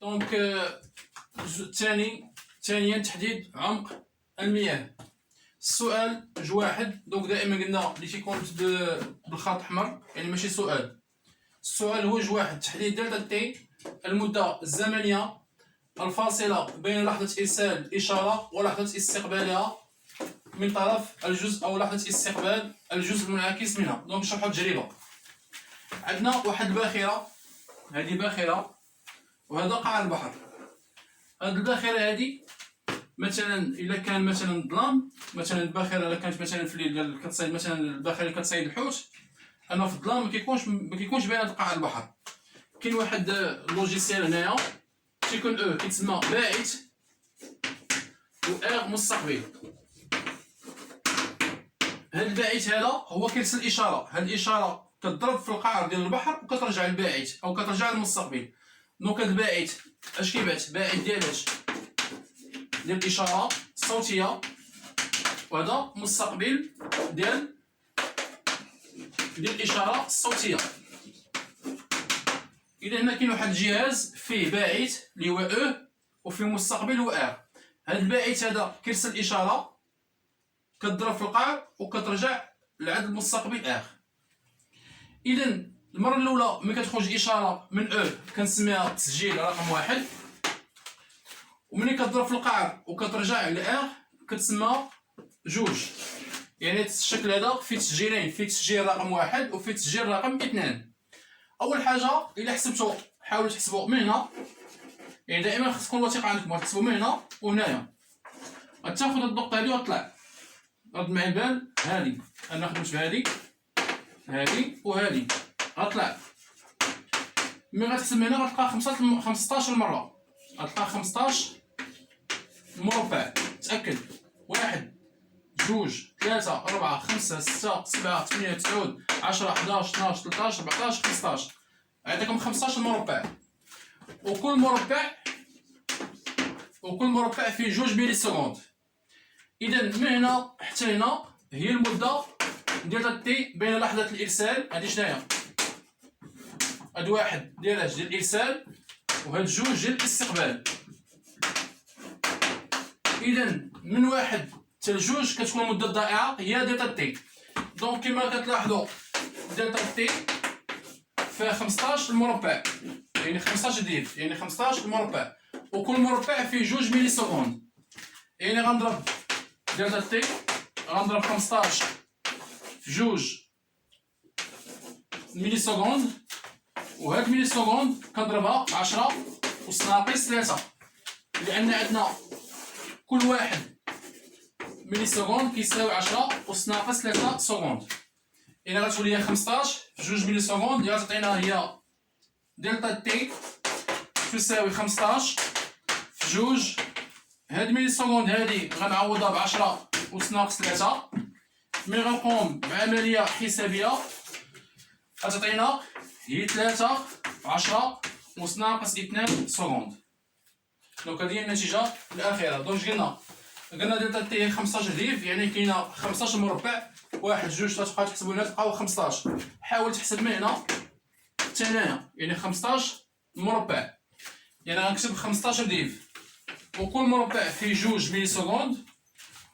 دونك ثانيا تحديد عمق المياه. السؤال جوج واحد. دونك دائما قلنا اللي تيكون بالخط احمر يعني ماشي سؤال. السؤال هو جوج واحد. تحديد دلتا تي المدة الزمنية الفاصلة بين لحظة إرسال الإشارة ولحظة استقبالها من طرف الجزء أو لحظة استقبال الجزء المنعكس منها. دونك نشرحو التجربة. عندنا واحد الباخرة، هذه باخرة وهذا قاع البحر. هاد الباخرة هادي مثلا إلا كان مثلا ظلام، مثلا الباخرة إلا كانت مثلا في الليل كتصيد مثلا الباخرة اللي كتصيد الحوت، أنا في الظلام مكيكونش باين قاع البحر. كاين واحد اللوجيسيال هنايا تيكون كيتسمى باعث و مستقبل. هاد الباعث هذا هو كيرسل الإشارة، هاد الإشارة كتضرب في القعر ديال البحر وكترجع للباعث أو كترجع للمستقبل. دونك هاد الباعث اش كيبعث؟ باعث ديال الإشارة الصوتية، وهذا مستقبل ديال الإشارة الصوتية. إذا هنا كاين واحد الجهاز فيه باعث اللي هو وفيه مستقبل هو هاد الباعث هذا كيرسل الإشارة كتضرب في القعر وكترجع لعند المستقبل إذا المرة الأولى ملي كتخرج الإشارة من كنسميها تسجيل رقم واحد، وملي كتضرب في القعر وكترجع ل كتسمى جوج. يعني الشكل هذا فيه تسجيلين، فيه تسجيل رقم واحد وفيه تسجيل رقم اثنان. أول حاجة إلا حسبتو حاولوا تحسبوا من هنا، يعني دائما خص تكون الوثيقة عندكم تحسبوا من هنا وهنايا. غتاخد النقطة هادي وتطلع رد معايا البال. هادي أنا خدمت بهادي هادي وهادي غطلع. ملي غتحسب من هنا غتلقى 15 مرة، غتلقى 15 مربع. تأكد. واحد جوج ثلاثة أربعة خمسة ستة سبعة ثمانية تسعود 10 11 12 13 14 15. عندكم 15 مربع، وكل مربع فيه جوج ميلي سكوند. إذا من هنا حتى هنا هي المدة ديال تي بين لحظة الإرسال. هادي شناهي؟ هاد واحد ديال الإرسال وهاد جوج ديال الاستقبال. إذا من واحد حتى لجوج كتكون المدة الضائعة هي دلتا تي. دونك كيما كتلاحظوا دلتا تي فيها 15 مربع، يعني 15 ديف، يعني 15 مربع، وكل مربع فيه جوج ميلي سكوند. يعني غنضرب دلتا تي غنضرب 15 في جوج ميلي سكوند، وهاد ميلي سكوند كنضربها 10 أس ناقص 3، لأن عندنا كل واحد ميلي سكوند كيساوي 10 أس ناقص 3 سكوند. إذا غتولي هي 15 في جوج ميلي سكوند اللي غتعطينا هي دلتا تي تساوي 15 في جوج. هاد ميلي سكوند هادي غنعوضها ب 10 أس ناقص 3. ملي غنقوم بعملية حسابية غتعطينا هي 3 في 10 أس ناقص 2 سكوند. دونك هادي هي النتيجة الأخيرة. دونك قلنا دلتا تي هي 15 ديف، يعني كاينة 15 مربع. واحد جوج تبقاو تحسبوا هنا تلقاو 15. حاول تحسب من هنا حتى هنايا، يعني 15 مربع، يعني غنكتب 15 ديف، وكل مربع فيه جوج ميلي سكوند،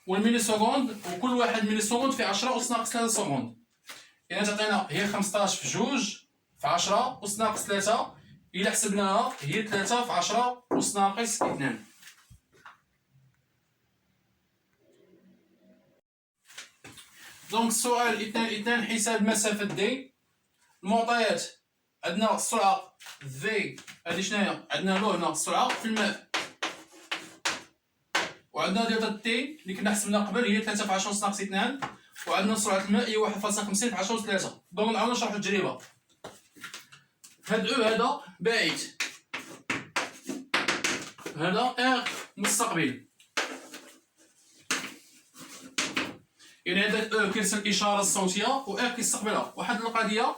والميلي سكوند وكل واحد ميلي سكوند فيه 10 أس ناقص 3 سكوند. يعني تعطينا هي 15 في جوج في 10 أس ناقص 3. إلا حسبناها هي 3 في 10 أس ناقص 2. دونك السؤال 2 حساب مسافة دي. المعطيات عندنا السرعة في، هادي شناهي؟ عندنا لو هنا السرعة في الماء، وعندنا دلتا تي اللي كنا حسبنا قبل هي 3 في 10 أس ناقص 2، وعندنا سرعة الماء هي 1.50 في 10 أس 3. دونك نعاودو نشرحو التجربة. هاد هذا باعث، هذا مستقبل. يعني هذاك كيرسل الإشارة الصوتية و كيستقبلها. واحد القضية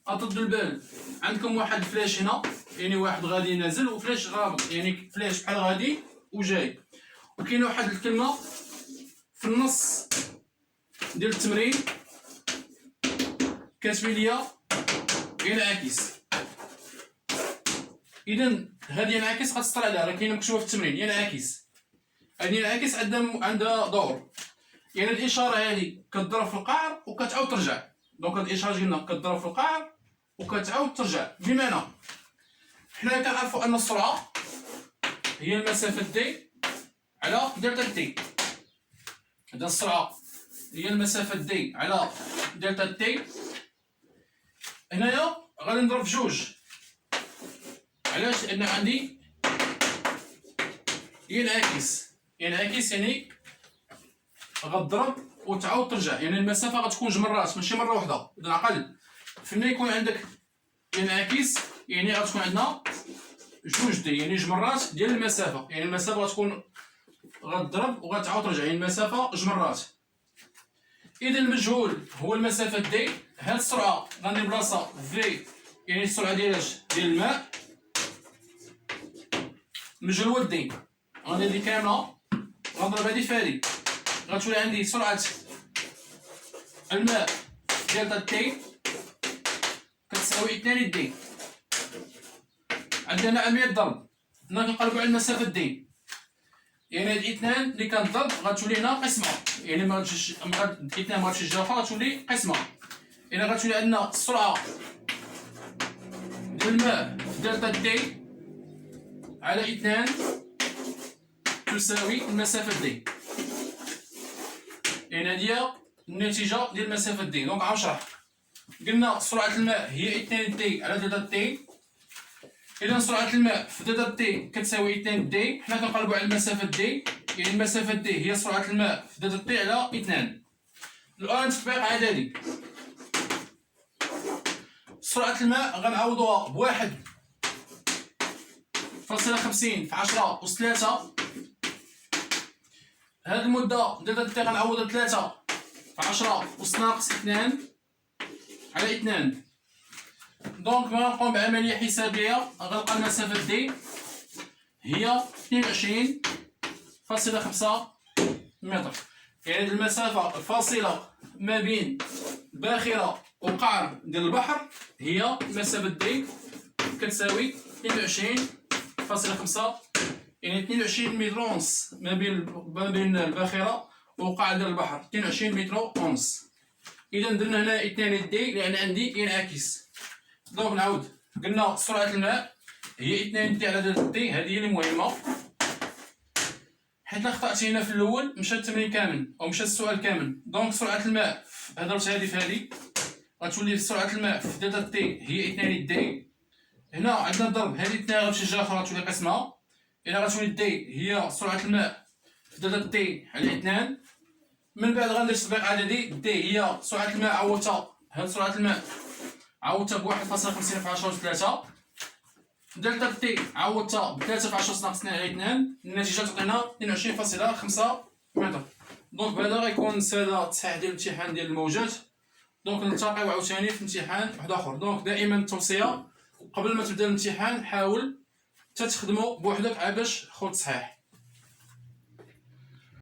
أطردوا البال، عندكم واحد فلاش هنا، يعني واحد غادي نازل وفلاش رابط، يعني فلاش بحال غادي وجاي، وكاين واحد الكلمة في النص ديال التمرين كاتبين ليا ينعكس. اذا هذه ينعكس غتسطر عليها، راه كاينه مكتوبه في التمرين ينعكس. هذه ينعكس عندها دور، يعني الاشاره هذه كتضرب في القعر وكتعاود ترجع. دونك هذه الاشاره قلنا كتضرب في القعر وكتعاود ترجع، بمعنى حنا كنعرفوا ان السرعه هي المسافه دي على دلتا تي. اذا السرعه هي المسافه دي على دلتا تي، هنايا غادي نضرب في جوج. علاش؟ لان عندي ينعكس يعني غتضرب وتعاود ترجع، يعني المسافه غتكون جوج مرات ماشي مره واحده. اذا عقل فين يكون عندك ينعكس يعني غتكون عندنا جوج دي، يعني جوج مرات ديال المسافه، يعني المسافه غتكون غتضرب وغتعاود ترجع، يعني المسافه جوج مرات. اذا المجهول هو المسافه دي. هاد السرعه غندير بلاصه في، يعني السرعه ديال الماء. المجهول هو دي، غندير دي كامله غنضرب هادي في هادي، غتولي عندي سرعه الماء دلتا تي كتساوي 2 دي. عندنا عمليه ضرب، هنا كنقلبو على المسافه دي، يعني هاد 2 اللي كنضرب غتولي هنا قسمه، يعني ما غاتمشيش 2 ما غاتمشيش الجهه الاخرى، غتولي قسمه. يعني غتولي عندنا السرعه ديال الماء في دلتا تي على 2 تساوي المسافه دي، يعني هادي هي النتيجه ديال المسافه دي. دونك غنشرح. قلنا سرعه الماء هي 2 دي على دلتا تي. اذا سرعه الماء في دلتا تي كتساوي 2 دي، حنا كنقلبو على المسافه دي، يعني المسافه دي هي سرعه الماء في دلتا تي على 2. الان تطبيق عددي. سرعه الماء غنعوضوها ب 1.50 في 10 أس 3. هاد المده دلتا تي غنعوضها 3 في 10 أس ناقص 2 على 2. دونك غنقوم بعمليه حسابيه، غنلقى المسافه دي هي 22.5 متر، يعني المسافه الفاصله ما بين الباخره والقعر ديال البحر هي المسافه دي كتساوي 22.5، يعني 22 متر ونص ما بين الباخره والقعر ديال البحر، 22 متر ونص. اذا درنا هنا 2 دي لان عندي ينعكس. دونك نعاود، قلنا سرعه الماء هي 2 دي على دلتا تي، هذه هي المهمه، حيت لا خطأت هنا في الاول مشى التمرين كامل او مشى السؤال كامل. دونك سرعه الماء ضربت هذه في هذه، غتولي سرعه الماء في دلتا تي هي 2 دي. هنا عندنا ضرب، هذه 2 غتمشي الجهه الاخرى غتولي قسمه، اذا غتولي دي هي سرعه الماء في دلتا تي على 2. من بعد غندير تطبيق عددي. دي هي سرعه الماء عوضتها، هاد سرعه الماء عوضتها ب 1.50 في 10 أس 3. دلتا تي عوضتها ب 3 في 10 ناقص 2 على 2، النتيجه تعطينا 22.5 متر. دونك بهذا غيكون ساده التصحيح ديال الامتحان ديال الموجات. دونك نلتقيو عاوتاني في امتحان واحد اخر. دونك دائما التوصيه قبل ما تبدا الامتحان حاول تخدموا بوحدك باش خذ تصحيح.